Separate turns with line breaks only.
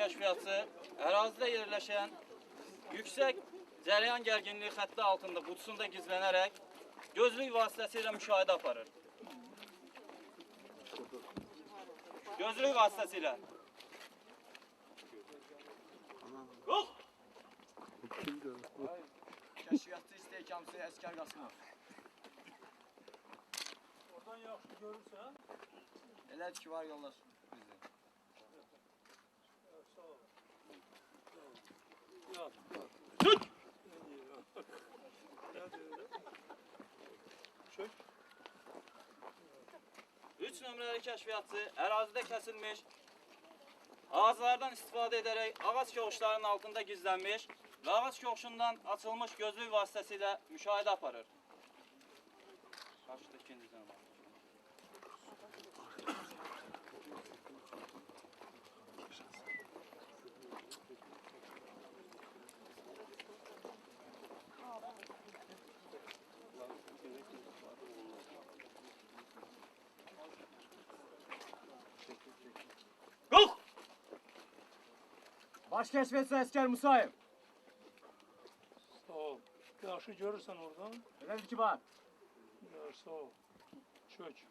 kəşfiyyatçı ərazidə yerləşən yüksək cərəyan gərginliyi xətti altında qutusunda gizlənərək gözlük vasitəsilə müşahidə aparır. Gözlük vasitəsilə. Yox!
Kəşfiyyatçı istehkamçı Əskər Qasımov.
Oradan yaxşı görürsən?
Elədir ki, var yollar bizdə.
Sağ ol. Yat.
Tut!
Çök.
3 nömrəli kəşfiyyatçı ərazidə kəsilmiş, ağaclardan istifadə edərək ağac koğuşlarının altında gizlənmiş və ağac koğuşundan açılmış gözlük vasitəsilə müşahidə aparır. Qarşıda ikinci dənə var. Qalx!
Baş kəşfiyyatçı Əskər Musayev.
Sağ ol. Yaxşı görürsən oradan?
Elədir ki, var.
Sağ ol. Çök.